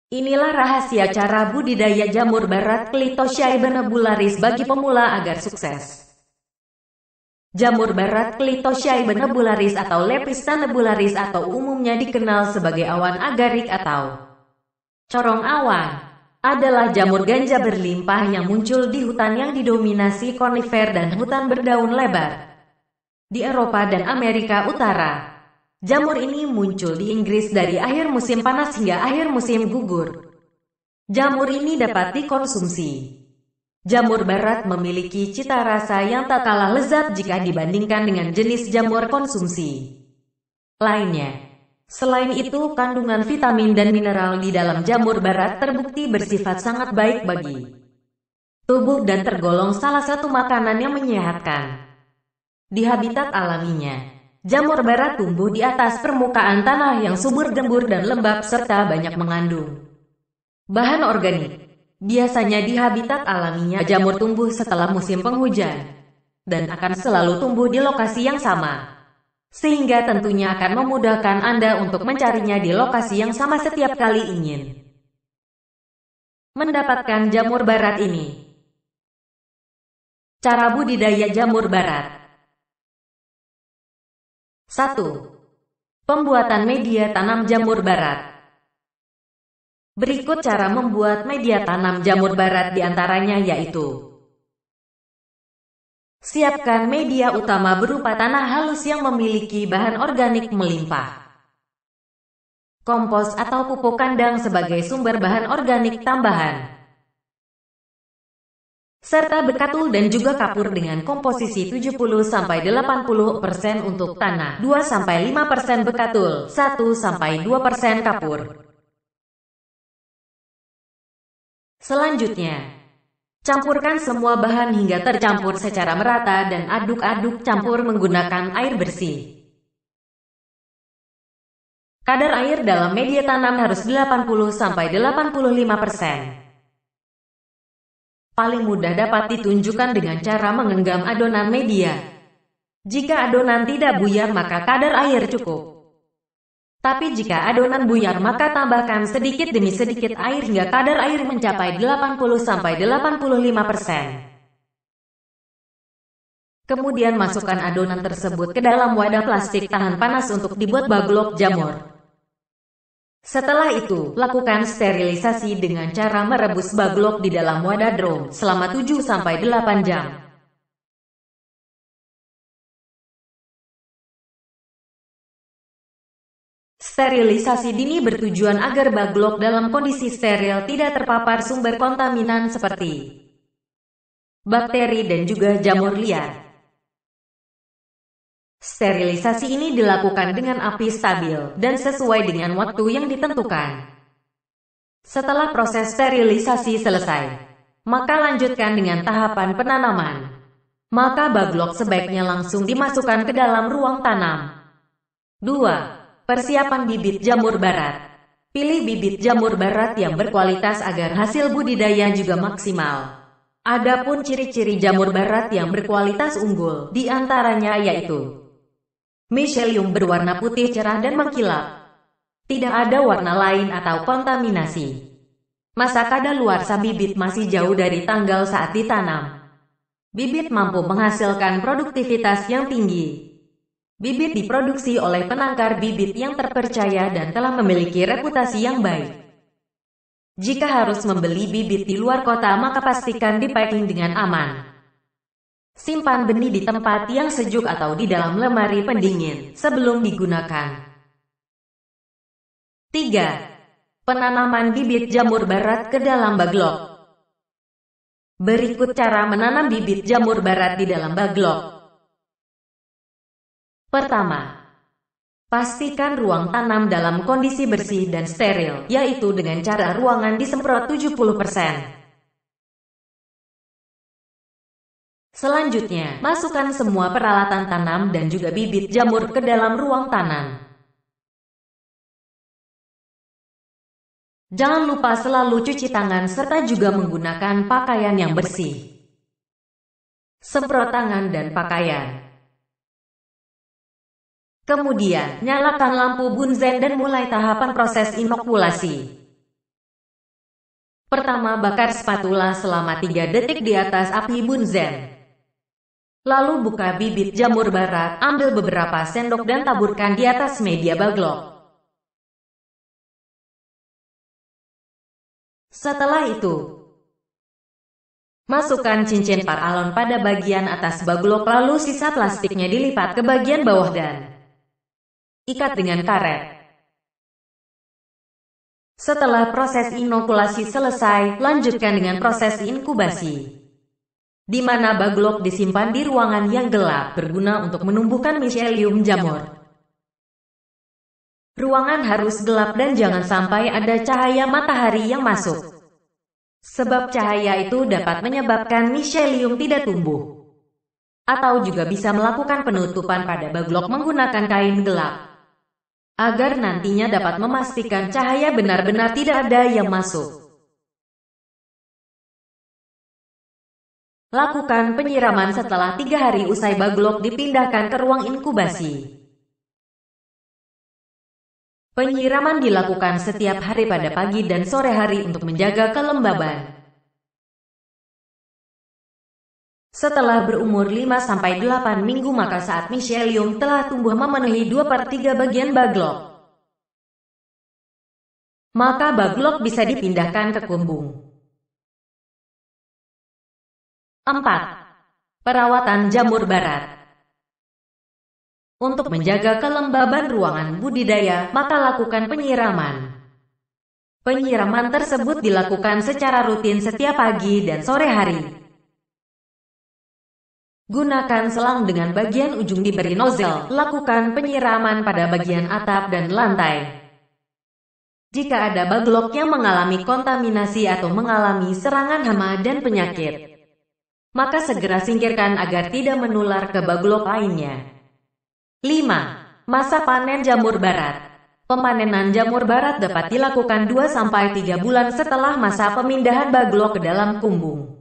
Inilah rahasia cara budidaya jamur barat Clitosia ebenebularis bagi pemula agar sukses. Jamur barat Clitosia ebenebularis atau Lepista nebularis atau umumnya dikenal sebagai awan agarik atau corong awan, adalah jamur ganja berlimpah yang muncul di hutan yang didominasi konifer dan hutan berdaun lebar di Eropa dan Amerika Utara. Jamur ini muncul di Inggris dari akhir musim panas hingga akhir musim gugur. Jamur ini dapat dikonsumsi. Jamur barat memiliki cita rasa yang tak kalah lezat jika dibandingkan dengan jenis jamur konsumsi lainnya. Selain itu, kandungan vitamin dan mineral di dalam jamur barat terbukti bersifat sangat baik bagi tubuh dan tergolong salah satu makanan yang menyehatkan. Di habitat alaminya, jamur barat tumbuh di atas permukaan tanah yang subur gembur dan lembab serta banyak mengandung bahan organik. Biasanya di habitat alaminya jamur tumbuh setelah musim penghujan dan akan selalu tumbuh di lokasi yang sama. Sehingga tentunya akan memudahkan Anda untuk mencarinya di lokasi yang sama setiap kali ingin mendapatkan jamur barat ini. Cara budidaya jamur barat. 1. Pembuatan media tanam jamur barat. Berikut cara membuat media tanam jamur barat diantaranya yaitu: siapkan media utama berupa tanah halus yang memiliki bahan organik melimpah, kompos atau pupuk kandang sebagai sumber bahan organik tambahan, serta bekatul dan juga kapur dengan komposisi 70–80% untuk tanah, 2–5% bekatul, 1–2% kapur. Selanjutnya, campurkan semua bahan hingga tercampur secara merata dan aduk-aduk campur menggunakan air bersih. Kadar air dalam media tanam harus 80–85%. Paling mudah dapat ditunjukkan dengan cara mengenggam adonan media. Jika adonan tidak buyar maka kadar air cukup. Tapi jika adonan buyar maka tambahkan sedikit demi sedikit air hingga kadar air mencapai 80–85%. Kemudian masukkan adonan tersebut ke dalam wadah plastik tahan panas untuk dibuat baglok jamur. Setelah itu, lakukan sterilisasi dengan cara merebus baglok di dalam wadah drum selama 7–8 jam. Sterilisasi dini bertujuan agar baglok dalam kondisi steril tidak terpapar sumber kontaminan seperti bakteri dan juga jamur liar. Sterilisasi ini dilakukan dengan api stabil dan sesuai dengan waktu yang ditentukan. Setelah proses sterilisasi selesai, maka lanjutkan dengan tahapan penanaman. Maka baglok sebaiknya langsung dimasukkan ke dalam ruang tanam. 2. Persiapan bibit jamur barat. Pilih bibit jamur barat yang berkualitas agar hasil budidaya juga maksimal. Adapun ciri-ciri jamur barat yang berkualitas unggul, diantaranya yaitu: miselium berwarna putih cerah dan mengkilap. Tidak ada warna lain atau kontaminasi. Masa kadaluarsa bibit masih jauh dari tanggal saat ditanam. Bibit mampu menghasilkan produktivitas yang tinggi. Bibit diproduksi oleh penangkar bibit yang terpercaya dan telah memiliki reputasi yang baik. Jika harus membeli bibit di luar kota maka pastikan dipacking dengan aman. Simpan benih di tempat yang sejuk atau di dalam lemari pendingin sebelum digunakan. 3. Penanaman bibit jamur barat ke dalam baglok. Berikut cara menanam bibit jamur barat di dalam baglok. Pertama, pastikan ruang tanam dalam kondisi bersih dan steril, yaitu dengan cara ruangan disemprot 70%. Selanjutnya, masukkan semua peralatan tanam dan juga bibit jamur ke dalam ruang tanam. Jangan lupa selalu cuci tangan serta juga menggunakan pakaian yang bersih. Semprot tangan dan pakaian. Kemudian, nyalakan lampu bunzen dan mulai tahapan proses inokulasi. Pertama, bakar spatula selama 3 detik di atas api bunzen. Lalu buka bibit jamur barat, ambil beberapa sendok dan taburkan di atas media baglok. Setelah itu, masukkan cincin paralon pada bagian atas baglok, lalu sisa plastiknya dilipat ke bagian bawah dan ikat dengan karet. Setelah proses inokulasi selesai, lanjutkan dengan proses inkubasi, di mana baglok disimpan di ruangan yang gelap, berguna untuk menumbuhkan miselium jamur. Ruangan harus gelap dan jangan sampai ada cahaya matahari yang masuk, sebab cahaya itu dapat menyebabkan miselium tidak tumbuh. Atau juga bisa melakukan penutupan pada baglok menggunakan kain gelap, agar nantinya dapat memastikan cahaya benar-benar tidak ada yang masuk. Lakukan penyiraman setelah 3 hari usai baglok dipindahkan ke ruang inkubasi. Penyiraman dilakukan setiap hari pada pagi dan sore hari untuk menjaga kelembaban. Setelah berumur 5-8 minggu, maka saat miselium telah tumbuh memenuhi 2/3 bagian baglok, maka baglok bisa dipindahkan ke kumbung. 4. Perawatan jamur barat. Untuk menjaga kelembaban ruangan budidaya, maka lakukan penyiraman. Penyiraman tersebut dilakukan secara rutin setiap pagi dan sore hari. Gunakan selang dengan bagian ujung diberi nozzle. Lakukan penyiraman pada bagian atap dan lantai. Jika ada baglok yang mengalami kontaminasi atau mengalami serangan hama dan penyakit, maka segera singkirkan agar tidak menular ke baglok lainnya. 5. Masa panen jamur barat. Pemanenan jamur barat dapat dilakukan 2-3 bulan setelah masa pemindahan baglok ke dalam kumbung.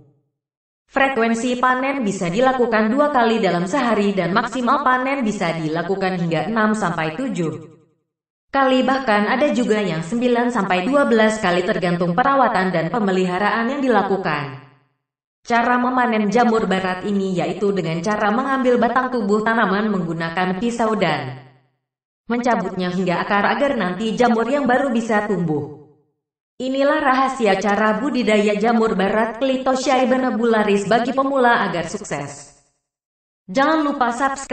Frekuensi panen bisa dilakukan 2 kali dalam sehari dan maksimal panen bisa dilakukan hingga 6-7 kali, bahkan ada juga yang 9-12 kali tergantung perawatan dan pemeliharaan yang dilakukan. Cara memanen jamur barat ini yaitu dengan cara mengambil batang tubuh tanaman menggunakan pisau dan mencabutnya hingga akar agar nanti jamur yang baru bisa tumbuh. Inilah rahasia cara budidaya jamur barat Clitosia ibnebularis bagi pemula agar sukses. Jangan lupa subscribe.